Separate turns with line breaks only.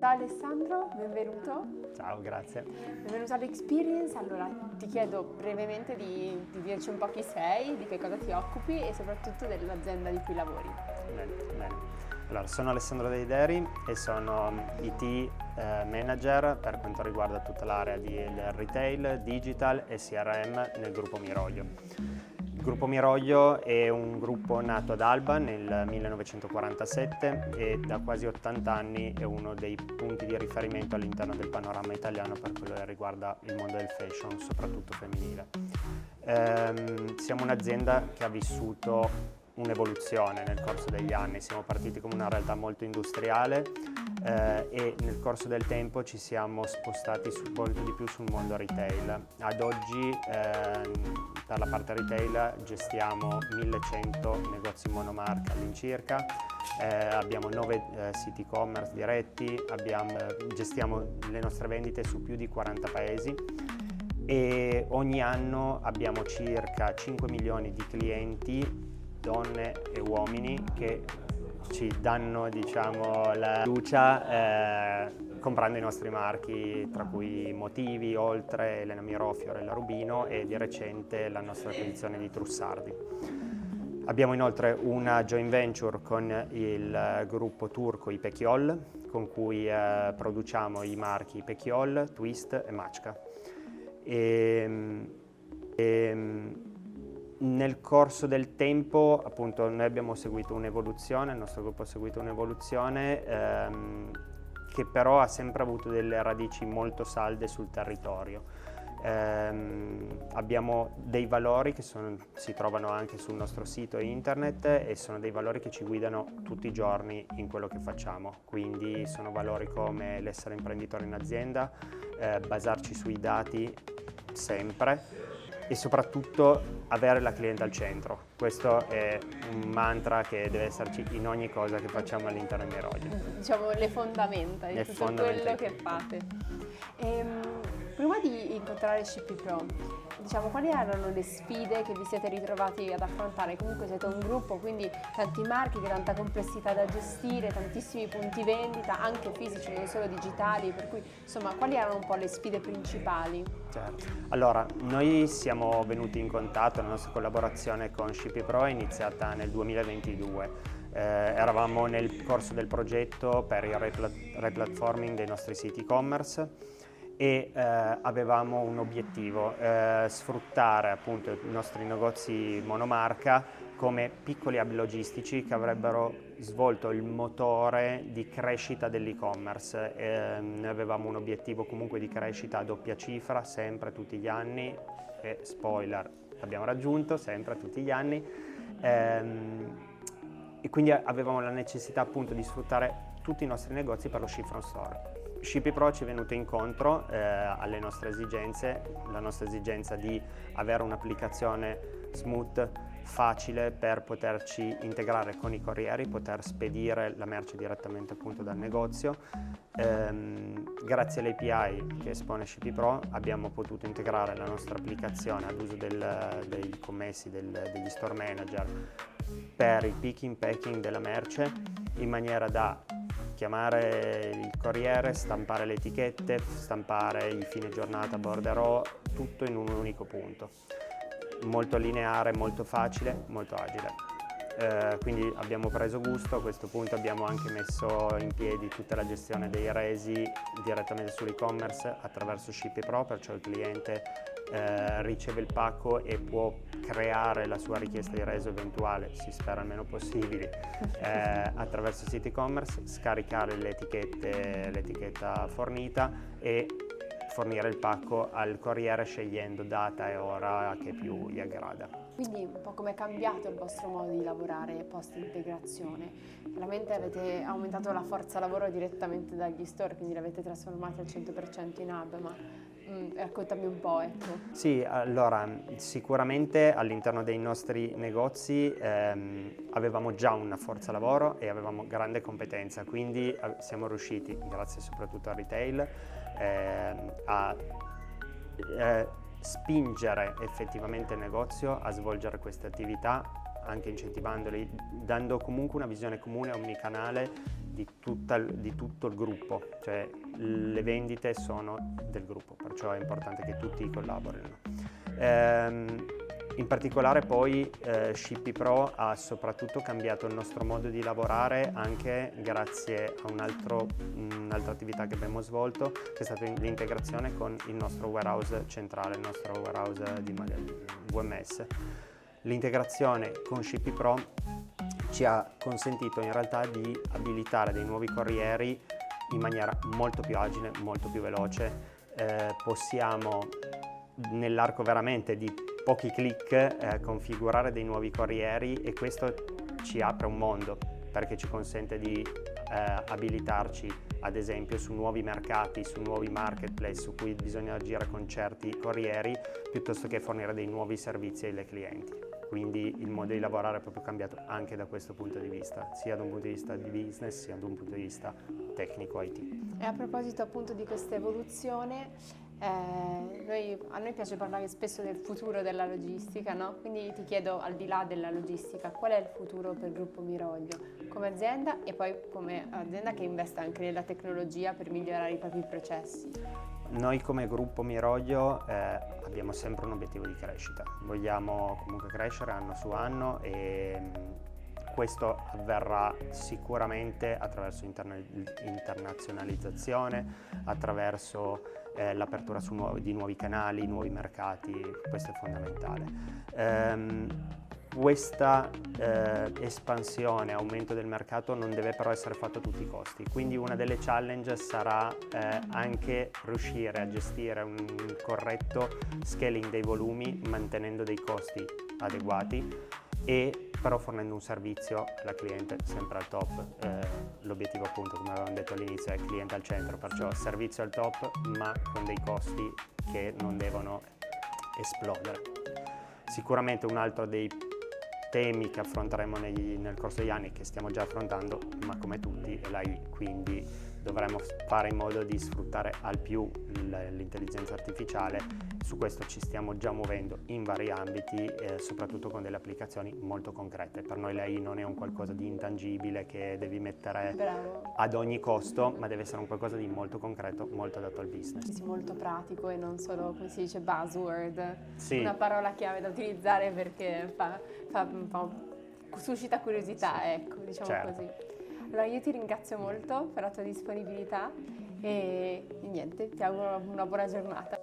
Ciao Alessandro, benvenuto.
Ciao, grazie.
Benvenuto all'Experience. Allora, ti chiedo brevemente di dirci un po' chi sei, di che cosa ti occupi e soprattutto dell'azienda di cui lavori.
Bene. Allora, sono Alessandro Deideri e sono IT Manager per quanto riguarda tutta l'area del retail, digital e CRM nel gruppo Miroglio. Il gruppo Miroglio è un gruppo nato ad Alba nel 1947 e da quasi 80 anni è uno dei punti di riferimento all'interno del panorama italiano per quello che riguarda il mondo del fashion, soprattutto femminile. Siamo un'azienda che ha vissuto un'evoluzione nel corso degli anni, siamo partiti come una realtà molto industriale e nel corso del tempo ci siamo spostati molto di più sul mondo retail. Ad oggi per la parte retail gestiamo 1100 negozi monomarca all'incirca, abbiamo 9 siti e-commerce diretti, gestiamo le nostre vendite su più di 40 paesi e ogni anno abbiamo circa 5 milioni di clienti, donne e uomini, che ci danno, diciamo, la fiducia comprando i nostri marchi, tra cui Motivi, Oltre, Elena Miro, Fiorella Rubino e di recente la nostra acquisizione di Trussardi. Abbiamo inoltre una joint venture con il gruppo turco Ipekyol, con cui produciamo i marchi Ipekyol, Twist e Machka. Nel corso del tempo, appunto, noi abbiamo seguito un'evoluzione, il nostro gruppo ha seguito un'evoluzione che però ha sempre avuto delle radici molto salde sul territorio. Abbiamo dei valori che si trovano anche sul nostro sito internet e sono dei valori che ci guidano tutti i giorni in quello che facciamo, quindi sono valori come l'essere imprenditore in azienda, basarci sui dati sempre e soprattutto avere la cliente al centro. Questo è un mantra che deve esserci in ogni cosa che facciamo all'interno di Miroglio.
Diciamo le fondamenta di tutto quello che fate. Prima di incontrare SCP Pro, diciamo, quali erano le sfide che vi siete ritrovati ad affrontare? Comunque siete un gruppo, quindi tanti marchi, tanta complessità da gestire, tantissimi punti vendita, anche fisici, non solo digitali, per cui insomma quali erano un po' le sfide principali?
Certo. Allora, noi siamo venuti in contatto, la nostra collaborazione con SCP Pro è iniziata nel 2022. Eravamo nel corso del progetto per il replatforming dei nostri siti e-commerce e avevamo un obiettivo, sfruttare appunto i nostri negozi monomarca come piccoli hub logistici che avrebbero svolto il motore di crescita dell'e-commerce. Noi avevamo un obiettivo comunque di crescita a doppia cifra, sempre tutti gli anni, e spoiler, l'abbiamo raggiunto sempre tutti gli anni, e quindi avevamo la necessità appunto di sfruttare tutti i nostri negozi per lo ship from store. SCP Pro ci è venuto incontro alle nostre esigenze, la nostra esigenza di avere un'applicazione smooth, facile per poterci integrare con i corrieri, poter spedire la merce direttamente appunto dal negozio. Grazie all'API che espone SCP Pro abbiamo potuto integrare la nostra applicazione ad uso dei commessi, degli store manager per il picking, packing della merce in maniera da chiamare il corriere, stampare le etichette, stampare i fine giornata bordereau, tutto in un unico punto. Molto lineare, molto facile, molto agile. Quindi abbiamo preso gusto, a questo punto abbiamo anche messo in piedi tutta la gestione dei resi direttamente sull'e-commerce attraverso SCP Pro, perciò il cliente riceve il pacco e può creare la sua richiesta di reso eventuale, si spera il meno possibile, attraverso il sito e-commerce, scaricare l'etichetta fornita e fornire il pacco al corriere scegliendo data e ora che più gli aggrada.
Quindi un po' come è cambiato il vostro modo di lavorare post integrazione? Veramente avete aumentato la forza lavoro direttamente dagli store, quindi l'avete trasformata al 100% in hub, ma raccontami un po', ecco.
Sì, allora sicuramente all'interno dei nostri negozi avevamo già una forza lavoro e avevamo grande competenza, quindi siamo riusciti, grazie soprattutto al retail, a spingere effettivamente il negozio a svolgere queste attività, anche incentivandoli, dando comunque una visione comune omnicanale di tutto il gruppo, cioè le vendite sono del gruppo, perciò è importante che tutti collaborino. In particolare poi Shippi Pro ha soprattutto cambiato il nostro modo di lavorare anche grazie a un'altra attività che abbiamo svolto, che è stata l'integrazione con il nostro warehouse centrale, il nostro warehouse di WMS. L'integrazione con Shippi Pro ci ha consentito in realtà di abilitare dei nuovi corrieri in maniera molto più agile, molto più veloce. Possiamo nell'arco veramente di pochi click configurare dei nuovi corrieri, e questo ci apre un mondo perché ci consente di abilitarci ad esempio su nuovi mercati, su nuovi marketplace su cui bisogna agire con certi corrieri, piuttosto che fornire dei nuovi servizi ai clienti. Quindi il modo di lavorare è proprio cambiato anche da questo punto di vista, sia da un punto di vista di business sia da un punto di vista tecnico IT.
E a proposito appunto di questa evoluzione, a noi piace parlare spesso del futuro della logistica, no? Quindi ti chiedo, al di là della logistica, qual è il futuro per Gruppo Miroglio come azienda e poi come azienda che investe anche nella tecnologia per migliorare i propri processi?
Noi come Gruppo Miroglio abbiamo sempre un obiettivo di crescita, vogliamo comunque crescere anno su anno, e questo avverrà sicuramente attraverso internazionalizzazione, attraverso l'apertura di nuovi canali, nuovi mercati. Questo è fondamentale. Questa espansione, aumento del mercato non deve però essere fatto a tutti i costi, quindi una delle challenge sarà anche riuscire a gestire un corretto scaling dei volumi mantenendo dei costi adeguati, e però fornendo un servizio alla cliente sempre al top. L'obiettivo appunto, come avevamo detto all'inizio, è il cliente al centro, perciò servizio al top ma con dei costi che non devono esplodere. Sicuramente un altro dei temi che affronteremo nel corso degli anni, che stiamo già affrontando, ma come tutti è l'AI, quindi dovremo fare in modo di sfruttare al più l'intelligenza artificiale. Su questo ci stiamo già muovendo in vari ambiti, soprattutto con delle applicazioni molto concrete. Per noi l'AI non è un qualcosa di intangibile che devi mettere ad ogni costo, ma deve essere un qualcosa di molto concreto, molto adatto al business.
Molto pratico e non solo, come si dice, buzzword,
sì.
Una parola chiave da utilizzare perché suscita curiosità, sì. Ecco, diciamo certo. Così. Allora io ti ringrazio molto per la tua disponibilità e niente, ti auguro una buona giornata.